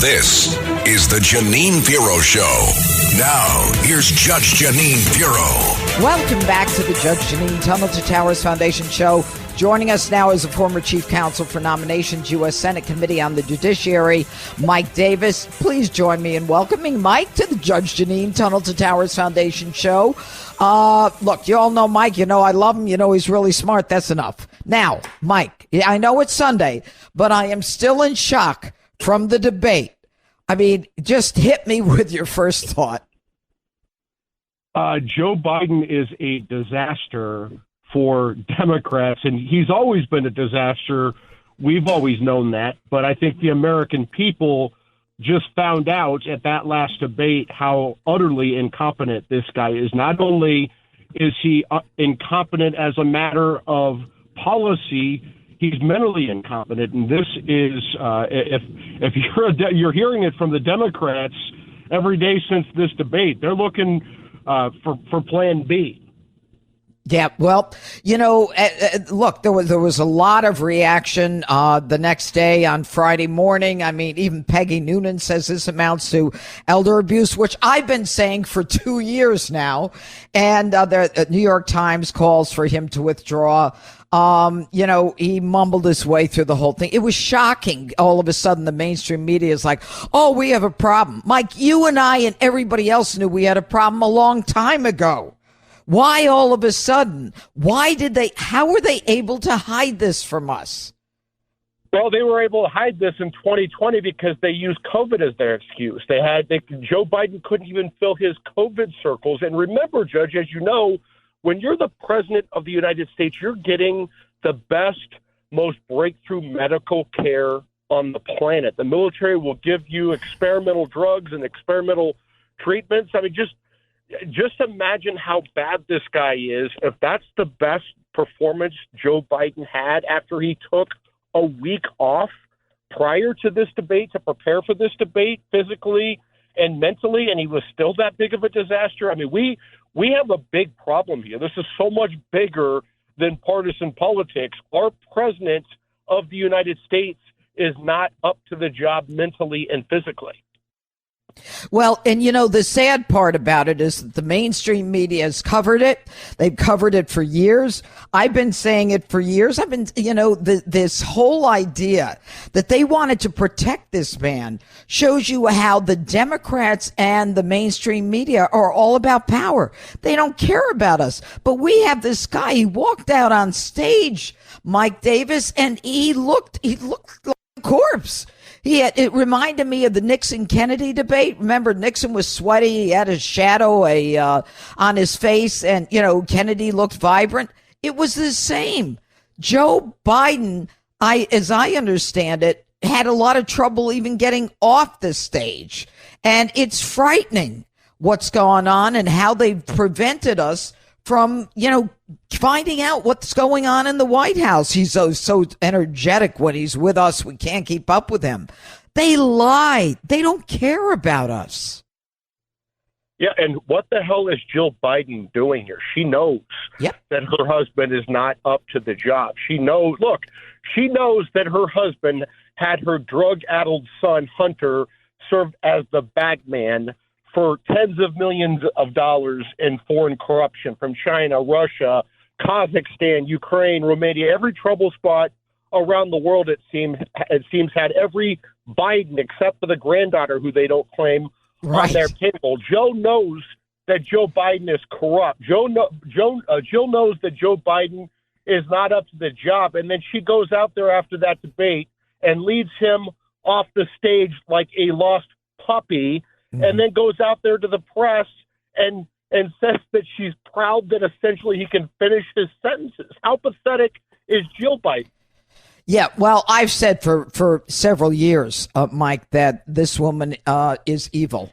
This is the Jeanine Pirro Show. Now, here's Judge Jeanine Pirro. Welcome back to the Judge Jeanine Tunnel to Towers Foundation Show. Joining us now is a former chief counsel for nominations, U.S. Senate Committee on the Judiciary, Mike Davis. Please join me in welcoming Mike to the Judge Jeanine Tunnel to Towers Foundation Show. Look, you all know Mike. You know I love him. You know he's really smart. That's enough. Now, Mike, I know it's Sunday, but I am still in shock from the debate. I mean, just hit me with your first thought. Joe Biden is a disaster for Democrats, and he's always been a disaster. We've always known that, but I think the American people just found out at that last debate how utterly incompetent this guy is. Not only is he incompetent as a matter of policy, he's mentally incompetent, and this is if you're hearing it from the Democrats every day since this debate, they're looking for Plan B. Yeah, well, you know, look, there was a lot of reaction the next day on Friday morning. I mean, even Peggy Noonan says this amounts to elder abuse, which I've been saying for 2 years now. And the New York Times calls for him to withdraw. You know, he mumbled his way through the whole thing. It was shocking. All of a sudden, the mainstream media is like, oh, we have a problem. Mike, you and I and everybody else knew we had a problem a long time ago. Why all of a sudden? How were they able to hide this from us? Well, they were able to hide this in 2020 because they used COVID as their excuse. Joe Biden couldn't even fill his COVID circles. And remember, Judge, as you know, when you're the president of the United States, you're getting the best, most breakthrough medical care on the planet. The military will give you experimental drugs and experimental treatments. I mean, just imagine how bad this guy is. If that's the best performance Joe Biden had after he took a week off prior to this debate to prepare for this debate physically and mentally, and he was still that big of a disaster. I mean, we have a big problem here. This is so much bigger than partisan politics. Our president of the United States is not up to the job mentally and physically. Well, and you know, the sad part about it is that the mainstream media has covered it. They've covered it for years. I've been saying it for years. This whole idea that they wanted to protect this man shows you how the Democrats and the mainstream media are all about power. They don't care about us. But we have this guy, he walked out on stage, Mike Davis, and he looked like a corpse. It reminded me of the Nixon-Kennedy debate. Remember, Nixon was sweaty. He had his shadow on his face, and, you know, Kennedy looked vibrant. It was the same. Joe Biden, as I understand it, had a lot of trouble even getting off the stage. And it's frightening what's going on and how they've prevented us from, you know, finding out what's going on in the White House. He's so energetic when he's with us. We can't keep up with him. They lie. They don't care about us. Yeah, and what the hell is Jill Biden doing here? She knows that her husband is not up to the job. She knows that her husband had her drug-addled son, Hunter, served as the bagman for tens of millions of dollars in foreign corruption from China, Russia, Kazakhstan, Ukraine, Romania, every trouble spot around the world, it seems had every Biden except for the granddaughter who they don't claim on their table. Joe knows that Joe Biden is corrupt. Jill knows that Joe Biden is not up to the job. And then she goes out there after that debate and leads him off the stage like a lost puppy, and then goes out there to the press and says that she's proud that essentially he can finish his sentences. How pathetic is Jill Biden? Yeah, well, I've said for several years, Mike, that this woman is evil,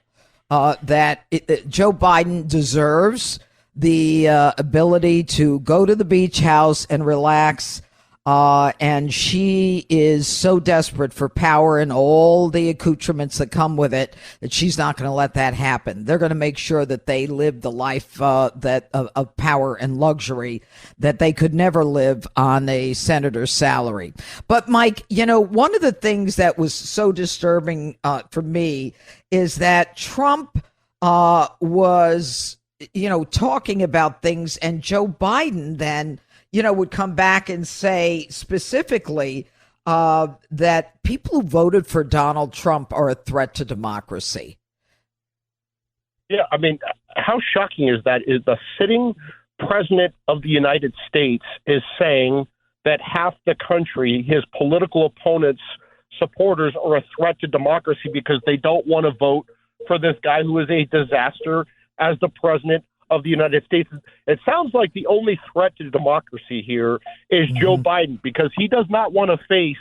that Joe Biden deserves the ability to go to the beach house and relax, And she is so desperate for power and all the accoutrements that come with it that she's not going to let that happen. They're going to make sure that they live the life of power and luxury that they could never live on a senator's salary. But Mike, one of the things that was so disturbing for me is that Trump was, talking about things, and Joe Biden then would come back and say specifically that people who voted for Donald Trump are a threat to democracy. Yeah, I mean, how shocking is that? Is the sitting president of the United States is saying that half the country, his political opponents' supporters, are a threat to democracy because they don't want to vote for this guy who is a disaster as the president of the United States. It sounds like the only threat to democracy here is Joe Biden, because he does not want to face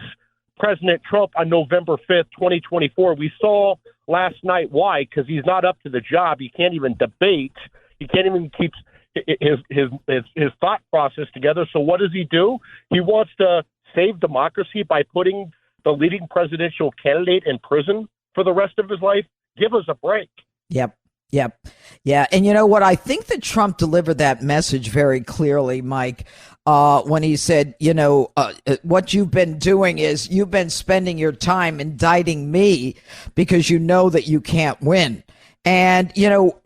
President Trump on November 5th, 2024. We saw last night why, because he's not up to the job. He can't even debate. He can't even keep his thought process together. So what does he do? He wants to save democracy by putting the leading presidential candidate in prison for the rest of his life. Give us a break. Yep. Yeah. And you know what? I think that Trump delivered that message very clearly, Mike, when he said, what you've been doing is you've been spending your time indicting me because you know that you can't win. And,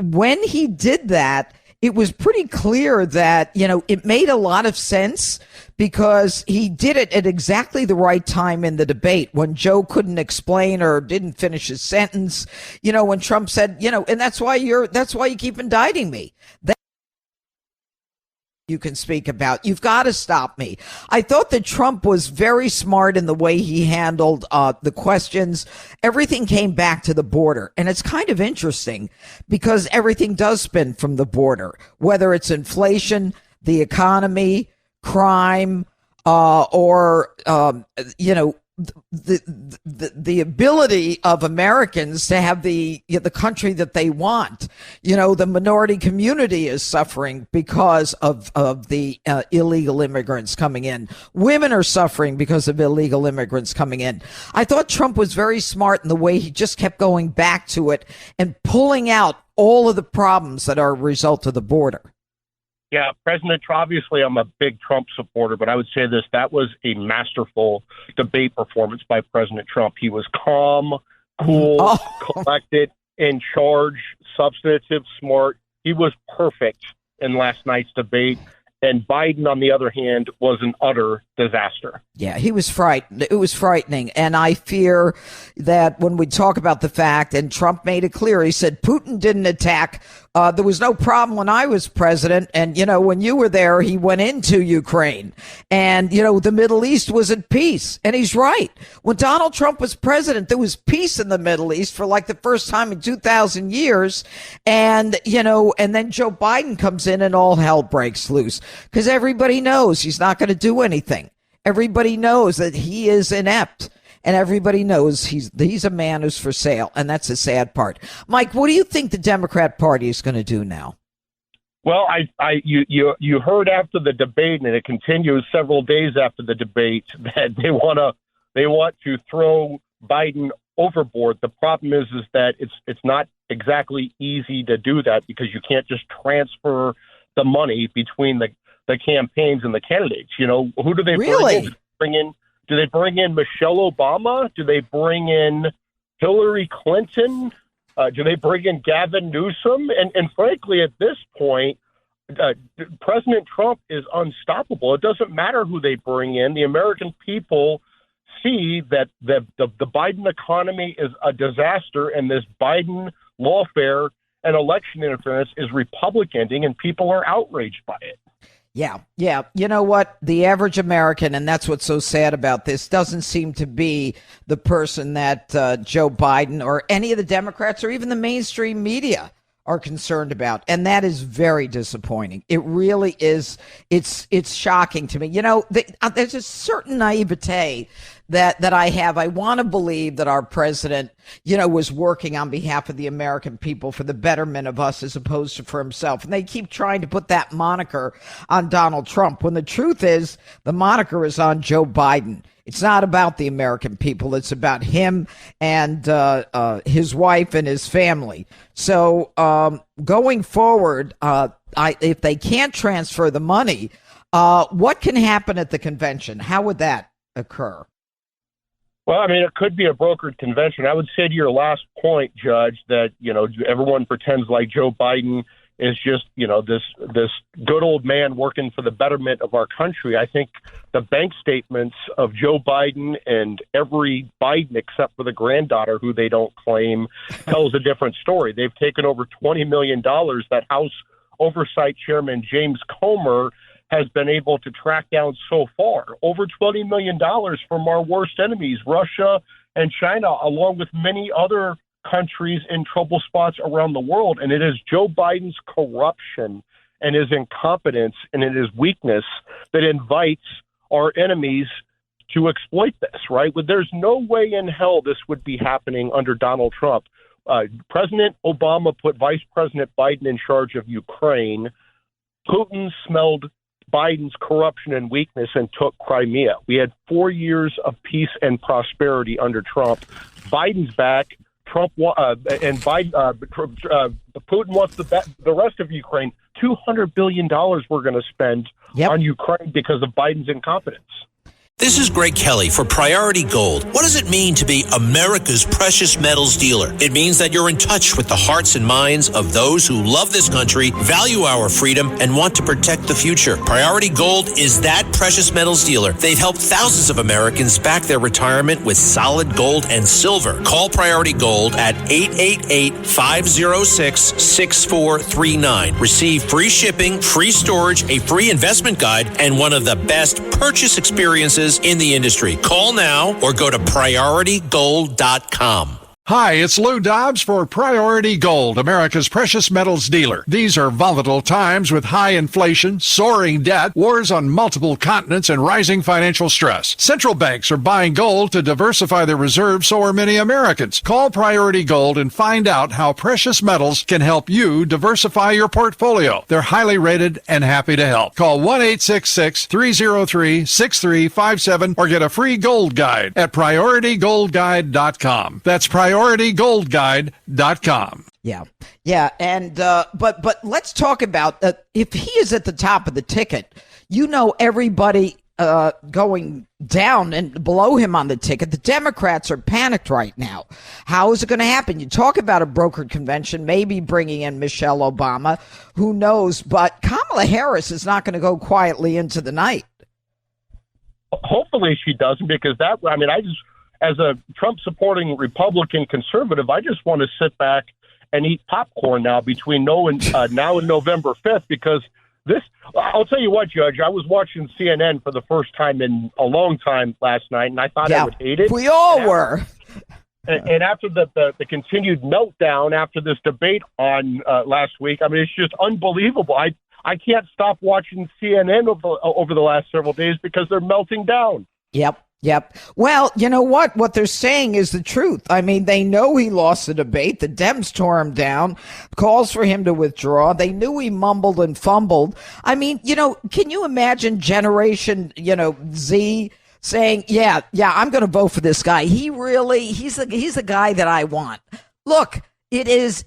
when he did that, it was pretty clear that, it made a lot of sense because he did it at exactly the right time in the debate when Joe couldn't explain or didn't finish his sentence, when Trump said, and that's why you keep indicting me. You can speak about. You've got to stop me. I thought that Trump was very smart in the way he handled the questions. Everything came back to the border. And it's kind of interesting because everything does spin from the border, whether it's inflation, the economy, crime, or the ability of Americans to have the country that they want. The minority community is suffering because of the illegal immigrants coming in. Women are suffering because of illegal immigrants coming in. I thought Trump was very smart in the way he just kept going back to it and pulling out all of the problems that are a result of the border. Yeah, President Trump, obviously I'm a big Trump supporter, but I would say this, that was a masterful debate performance by President Trump. He was calm, cool, collected, in charge, substantive, smart. He was perfect in last night's debate. And Biden, on the other hand, was an utter disaster. Yeah, he was frightened. It was frightening. And I fear that when we talk about the fact, and Trump made it clear, he said Putin didn't attack. There was no problem when I was president. And, when you were there, he went into Ukraine. And, the Middle East was at peace. And he's right. When Donald Trump was president, there was peace in the Middle East for like the first time in 2,000 years. And, and then Joe Biden comes in and all hell breaks loose. Because everybody knows he's not going to do anything. Everybody knows that he is inept. And everybody knows he's a man who's for sale. And that's the sad part. Mike, what do you think the Democrat Party is going to do now? Well, you heard after the debate, and it continues several days after the debate, that they want to throw Biden overboard. The problem is that it's not exactly easy to do that because you can't just transfer the money between the campaigns and the candidates. Who do they bring in? Do they bring in Michelle Obama? Do they bring in Hillary Clinton? Do they bring in Gavin Newsom? And frankly, at this point, President Trump is unstoppable. It doesn't matter who they bring in. The American people see that the Biden economy is a disaster, and this Biden lawfare and election interference is Republican-ing, and people are outraged by it. Yeah. You know what? The average American, and that's what's so sad about this, doesn't seem to be the person that Joe Biden or any of the Democrats or even the mainstream media are concerned about. And that is very disappointing. It really is. It's shocking to me. There's a certain naivete that I have. I want to believe that our president, was working on behalf of the American people for the betterment of us as opposed to for himself. And they keep trying to put that moniker on Donald Trump when the truth is the moniker is on Joe Biden. It's not about the American people. It's about him and his wife and his family. So going forward, if they can't transfer the money, what can happen at the convention? How would that occur? Well, I mean, it could be a brokered convention. I would say to your last point, Judge, that, everyone pretends like Joe Biden is just, this good old man working for the betterment of our country. I think the bank statements of Joe Biden and every Biden except for the granddaughter, who they don't claim, tells a different story. They've taken over $20 million that House Oversight Chairman James Comer has been able to track down so far. Over $20 million from our worst enemies, Russia and China, along with many other countries in trouble spots around the world. And it is Joe Biden's corruption and his incompetence and his weakness that invites our enemies to exploit this, right? But there's no way in hell this would be happening under Donald Trump. President Obama put Vice President Biden in charge of Ukraine. Putin smelled Biden's corruption and weakness and took Crimea. We had 4 years of peace and prosperity under Trump. Biden's back. Putin wants the rest of Ukraine. $200 billion we're going to spend on Ukraine because of Biden's incompetence. This is Greg Kelly for Priority Gold. What does it mean to be America's precious metals dealer? It means that you're in touch with the hearts and minds of those who love this country, value our freedom, and want to protect the future. Priority Gold is that precious metals dealer. They've helped thousands of Americans back their retirement with solid gold and silver. Call Priority Gold at 888-506-6439. Receive free shipping, free storage, a free investment guide, and one of the best purchase experiences in the industry. Call now or go to PriorityGold.com. Hi, it's Lou Dobbs for Priority Gold, America's precious metals dealer. These are volatile times with high inflation, soaring debt, wars on multiple continents, and rising financial stress. Central banks are buying gold to diversify their reserves, so are many Americans. Call Priority Gold and find out how precious metals can help you diversify your portfolio. They're highly rated and happy to help. Call 1-866-303-6357 or get a free gold guide at PriorityGoldGuide.com. That's PriorityGoldGuide.com. Yeah. And, but let's talk about if he is at the top of the ticket, everybody going down and below him on the ticket. The Democrats are panicked right now. How is it going to happen? You talk about a brokered convention, maybe bringing in Michelle Obama. Who knows? But Kamala Harris is not going to go quietly into the night. Hopefully she doesn't, because as a Trump-supporting Republican conservative, I just want to sit back and eat popcorn now between now and November 5th, because I'll tell you what, Judge, I was watching CNN for the first time in a long time last night, and I thought I would hate it. We all were. And after the continued meltdown after this debate on last week, it's just unbelievable. I can't stop watching CNN over the last several days because they're melting down. Yep. Well, you know what? What they're saying is the truth. They know he lost the debate. The Dems tore him down, calls for him to withdraw. They knew he mumbled and fumbled. Can you imagine Generation, Z saying, yeah, I'm going to vote for this guy. He's the guy that I want. Look, it is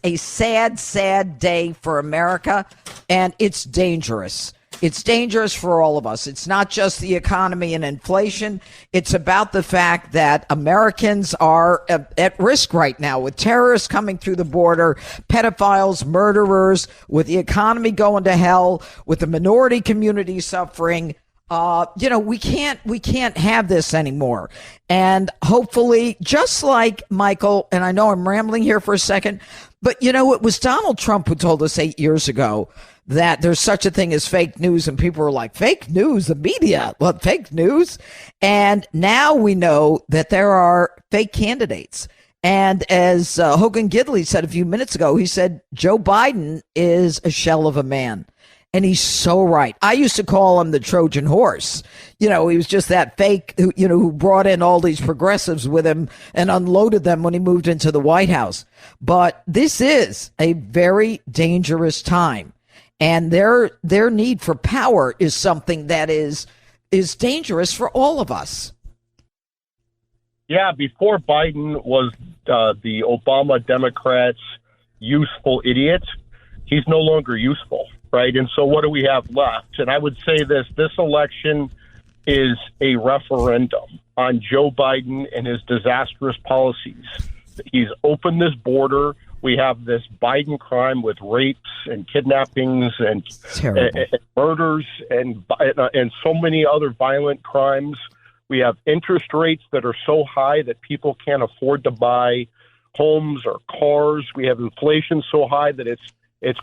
a sad, sad day for America, and it's dangerous. It's dangerous for all of us. It's not just the economy and inflation. It's about the fact that Americans are at risk right now with terrorists coming through the border, pedophiles, murderers, with the economy going to hell, with the minority community suffering. We can't have this anymore. And hopefully, just like Michael, and I know I'm rambling here for a second, but it was Donald Trump who told us 8 years ago that there's such a thing as fake news, and people were like, fake news, the media, what, fake news? And now we know that there are fake candidates. And as Hogan Gidley said a few minutes ago, he said Joe Biden is a shell of a man. And he's so right. I used to call him the Trojan horse. He was just that fake, who brought in all these progressives with him and unloaded them when he moved into the White House. But this is a very dangerous time. And their need for power is something that is dangerous for all of us. Yeah, before Biden was the Obama Democrats' useful idiot, he's no longer useful. Right. And so what do we have left? And I would say this election is a referendum on Joe Biden and his disastrous policies. He's opened this border. We have this Biden crime with rapes and kidnappings and murders and so many other violent crimes. We have interest rates that are so high that people can't afford to buy homes or cars. We have inflation so high that it's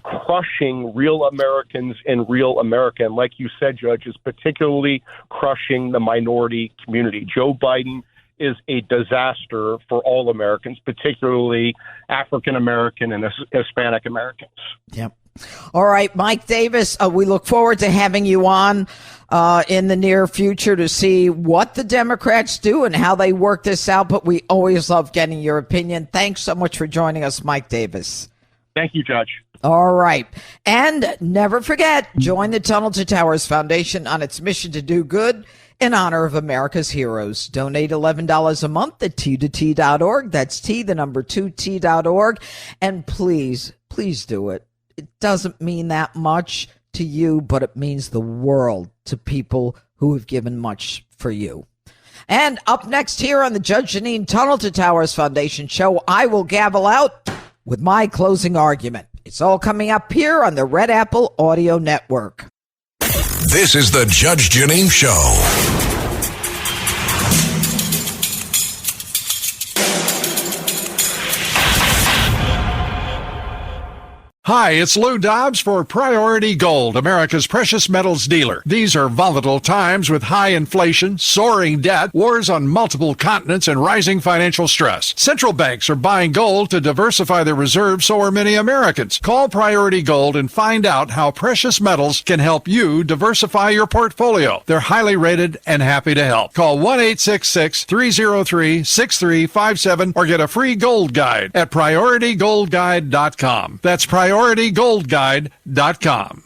crushing real Americans and real America. And like you said, Judge, it's particularly crushing the minority community. Joe Biden is a disaster for all Americans, particularly African American and Hispanic Americans. Yep. All right, Mike Davis, we look forward to having you on in the near future to see what the Democrats do and how they work this out. But we always love getting your opinion. Thanks so much for joining us, Mike Davis. Thank you, Judge. All right. And never forget, join the Tunnel to Towers Foundation on its mission to do good in honor of America's heroes. Donate $11 a month at T2T.org. That's T, the number 2T.org. And please do it. It doesn't mean that much to you, but it means the world to people who have given much for you. And up next here on the Judge Jeanine Tunnel to Towers Foundation show, I will gavel out with my closing argument. It's all coming up here on the Red Apple Audio Network. This is the Judge Jeanine Show. Hi, it's Lou Dobbs for Priority Gold, America's precious metals dealer. These are volatile times with high inflation, soaring debt, wars on multiple continents, and rising financial stress. Central banks are buying gold to diversify their reserves, so are many Americans. Call Priority Gold and find out how precious metals can help you diversify your portfolio. They're highly rated and happy to help. Call 1-866-303-6357 or get a free gold guide at PriorityGoldGuide.com. That's PriorityGoldGuide.com.